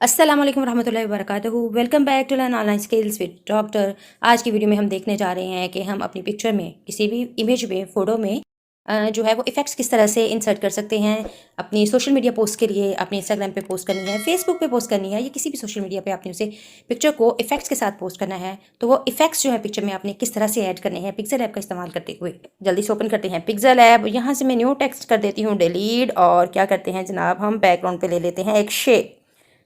अस्सलाम वालेकुम रहमतुल्लाहि व बरकातहू। Welcome back to learn online skills with doctor. आज की वीडियो में हम देखने जा रहे हैं कि हम अपनी पिक्चर में किसी भी इमेज में फ़ोटो में जो है वो इफ़ेक्ट्स किस तरह से इंसर्ट कर सकते हैं। अपनी सोशल मीडिया पोस्ट के लिए अपने इंस्टाग्राम पे पोस्ट करनी है, फेसबुक पे पोस्ट करनी है, या किसी भी सोशल मीडिया पे आपने उसे पिक्चर को इफ़ेक्ट्स के साथ पोस्ट करना है, तो वो इफ़ेक्ट्स जो है पिक्चर में आपने किस तरह से ऐड करने हैं पिक्सल ऐप का इस्तेमाल करते हुए। जल्दी से ओपन करते हैं पिक्सल ऐप। यहाँ से मैं न्यू टेक्स्ट कर देती हूँ डिलीट, और क्या करते हैं जनाब, हम बैकग्राउंड पे ले लेते हैं एक शेप।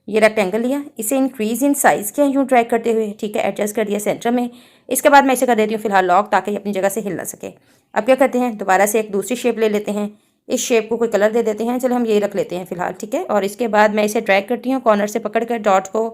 ये रेक्टेंगल लिया, इसे इंक्रीज इन साइज़ किया यूँ ड्रैग करते हुए, ठीक है, एडजस्ट कर दिया सेंटर में। इसके बाद मैं इसे कर देती हूँ फिलहाल लॉक, ताकि ये अपनी जगह से हिल ना सके। अब क्या करते हैं, दोबारा से एक दूसरी शेप ले लेते हैं। इस शेप को कोई कलर दे देते हैं, चलो हम यही रख लेते हैं फिलहाल, ठीक है। और इसके बाद मैं इसे ड्रैग करती हूँ कॉर्नर से पकड़ कर डॉट को,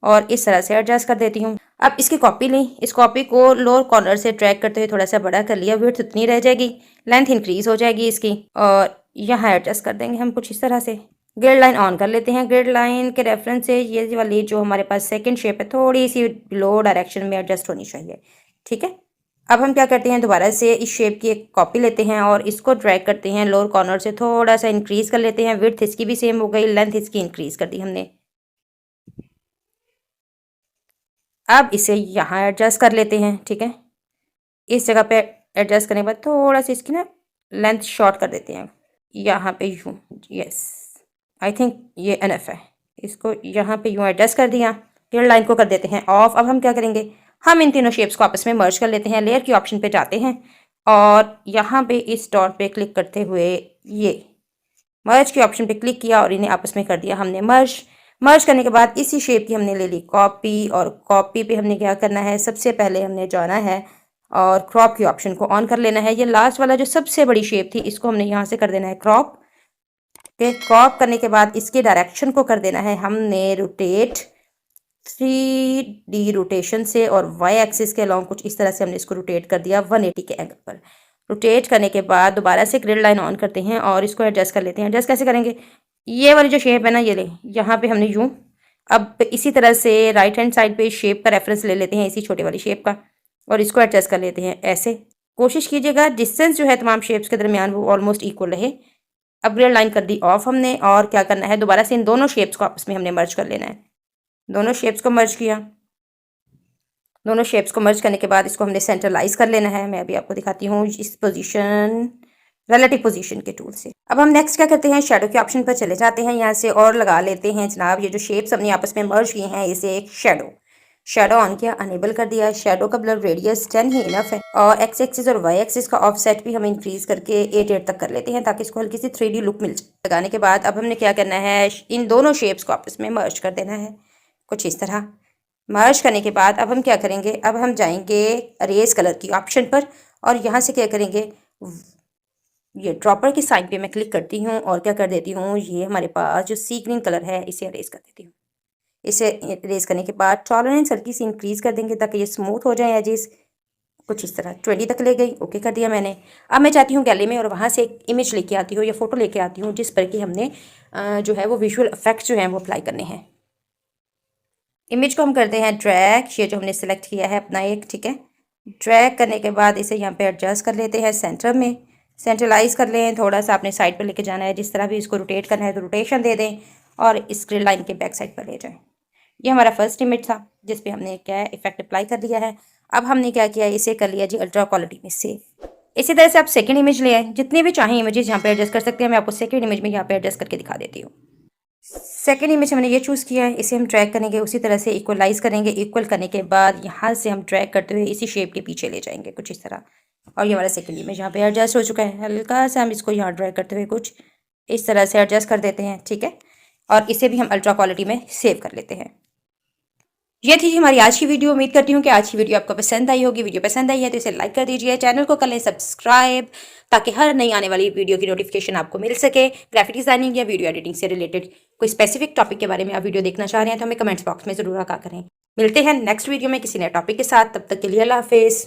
और इस तरह से एडजस्ट कर देती हूँ। अब इसकी कॉपी ली, इस कॉपी को लोअर कॉर्नर से ड्रैग करते हुए थोड़ा सा बड़ा कर लिया, विड्थ उतनी रह जाएगी, लेंथ इंक्रीज हो जाएगी इसकी, और यहाँ एडजस्ट कर देंगे हम कुछ इस तरह से। ग्रिड लाइन ऑन कर लेते हैं। ग्रिड लाइन के रेफरेंस से ये वाली जो हमारे पास सेकंड शेप है थोड़ी सी लो डायरेक्शन में एडजस्ट होनी चाहिए, ठीक है। अब हम क्या करते हैं, दोबारा से इस शेप की एक कॉपी लेते हैं और इसको ड्रैग करते हैं लोअर कॉर्नर से, थोड़ा सा इंक्रीज कर लेते हैं। विड्थ इसकी भी सेम हो गई, लेंथ इसकी इंक्रीज कर दी हमने। अब इसे यहाँ एडजस्ट कर लेते हैं, ठीक है। इस जगह पे एडजस्ट करने के बाद थोड़ा सा इसकी ना लेंथ शॉर्ट कर देते हैं, यहाँ पे यूँ। यस, आई थिंक ये एनफ है। इसको यहाँ पे यूँ एडजस्ट कर दिया। ग्रिड लाइन को कर देते हैं ऑफ। अब हम क्या करेंगे, हम इन तीनों शेप्स को आपस में मर्ज कर लेते हैं। लेयर की ऑप्शन पे जाते हैं और यहाँ पे इस डॉट पे क्लिक करते हुए ये मर्ज के ऑप्शन पे क्लिक किया और इन्हें आपस में कर दिया हमने मर्ज। मर्ज करने के बाद इसी शेप की हमने ले ली कॉपी, और कॉपी पे हमने क्या करना है, सबसे पहले हमने जाना है और क्रॉप की ऑप्शन को ऑन कर लेना है। ये लास्ट वाला जो सबसे बड़ी शेप थी, इसको हमने यहाँ से कर देना है क्रॉप। के क्रॉप करने के बाद इसके डायरेक्शन को कर देना है हमने रोटेट 3D रोटेशन से, और वाई एक्सिस के अलॉन्ग कुछ इस तरह से हमने इसको रोटेट कर दिया 180 के एंगल पर। रोटेट करने के बाद दोबारा से ग्रिड लाइन ऑन करते हैं और इसको एडजस्ट कर लेते हैं। एडजस्ट कैसे करेंगे, ये वाली जो शेप है ना, ये ले, यहाँ पे हमने यूँ। अब इसी तरह से राइट हैंड साइड पे शेप का रेफरेंस ले लेते हैं, इसी छोटे वाली शेप का, और इसको एडजस्ट कर लेते हैं ऐसे। कोशिश कीजिएगा डिस्टेंस जो है तमाम शेप्स के दरमियान वो ऑलमोस्ट इक्वल रहे। अब ग्रिड लाइन कर दी ऑफ हमने, और क्या करना है, दोबारा से इन दोनों शेप्स को आपस में हमने मर्ज कर लेना है। दोनों शेप्स को मर्ज किया। दोनों शेप्स को मर्ज करने के बाद इसको हमने सेंट्रलाइज कर लेना है। मैं अभी आपको दिखाती हूँ इस पोजीशन, रिलेटिव पोजीशन के टूल से। अब हम नेक्स्ट क्या करते हैं, शेडो के ऑप्शन पर चले जाते हैं यहाँ से, और लगा लेते हैं जनाब ये जो शेप्स हमने आपस में मर्ज किए हैं इसे एक शेडो। शेडो ऑन किया, अनेबल कर दिया। शेडो का ब्लर रेडियस 10 ही इनफ है, और एक्स एक्सिस और वाई एक्सिस का ऑफसेट भी हम इंक्रीज करके 8 तक कर लेते हैं, ताकि इसको हल्की सी 3D लुक मिल जाए। लगाने के बाद अब हमने क्या करना है, इन दोनों शेप्स को आपस में मर्ज कर देना है कुछ इस तरह। मर्ज करने के बाद अब हम क्या करेंगे, अब हम जाएंगे अरेज कलर की ऑप्शन पर, और यहाँ से क्या करेंगे, ये ड्रॉपर की साइड पे मैं क्लिक करती हूँ और क्या कर देती हूँ, ये हमारे पास जो सी ग्रीन कलर है इसे अरेज कर देती हूँ। इसे इरेज करने के बाद टॉलरेंस हल्की सी इंक्रीज कर देंगे ताकि ये स्मूथ हो जाए एजेस, कुछ इस तरह 20 तक ले गई। ओके कर दिया मैंने। अब मैं चाहती हूँ गैलरी में, और वहाँ से एक इमेज लेके आती हूँ या फोटो लेके आती हूँ जिस पर कि हमने जो है वो विजुअल इफेक्ट्स जो हैं वो अप्लाई करने हैं। इमेज को हम करते हैं ड्रैग, ये जो हमने सेलेक्ट किया है अपना एक, ठीक है। ड्रैग करने के बाद इसे यहाँ पे एडजस्ट कर लेते हैं सेंटर में, सेंट्रलाइज कर लें। थोड़ा सा अपने साइड पर लेके जाना है, जिस तरह भी इसको रोटेट करना है तो रोटेशन दे दें, और इस ग्रिड लाइन के बैक साइड पर ले जाएं। ये हमारा फर्स्ट इमेज था जिस पे हमने क्या है इफेक्ट अप्लाई कर दिया है। अब हमने क्या किया, इसे कर लिया जी अल्ट्रा क्वालिटी में सेव। इसी तरह से आप सेकंड इमेज ले आए, जितने भी चाहें इमेजेस यहाँ पे एडजस्ट कर सकते हैं। मैं आपको सेकंड इमेज में यहाँ पे एडजस्ट करके दिखा देती हूँ। सेकंड इमेज हमने ये चूज़ किया है, इसे हम ड्रैग करेंगे, उसी तरह से इक्वलाइज करेंगे। इक्वल करने के बाद यहाँ से हम ड्रैग करते हुए इसी शेप के पीछे ले जाएंगे कुछ इस तरह, और ये हमारा सेकंड इमेज यहाँ पे एडजस्ट हो चुका है। हल्का सा हम इसको यहाँ ड्रैग करते हुए कुछ इस तरह से एडजस्ट कर देते हैं, ठीक है। और इसे भी हम अल्ट्रा क्वालिटी में सेव कर लेते हैं। ये थी हमारी आज की वीडियो। उम्मीद करती हूँ कि आज की वीडियो आपको पसंद आई होगी। वीडियो पसंद आई है तो इसे लाइक कर दीजिए, चैनल को कर लें सब्सक्राइब, ताकि हर नई आने वाली वीडियो की नोटिफिकेशन आपको मिल सके। ग्राफिक डिजाइनिंग या वीडियो एडिटिंग से रिलेटेड कोई स्पेसिफिक टॉपिक के बारे में आप वीडियो देखना चाह रहे हैं तो हमें कमेंट्स बॉक्स में ज़रूर आगाह करें। मिलते हैं नेक्स्ट वीडियो में किसी नए टॉपिक के साथ, तब तक के लिए अल्लाह हाफिज़।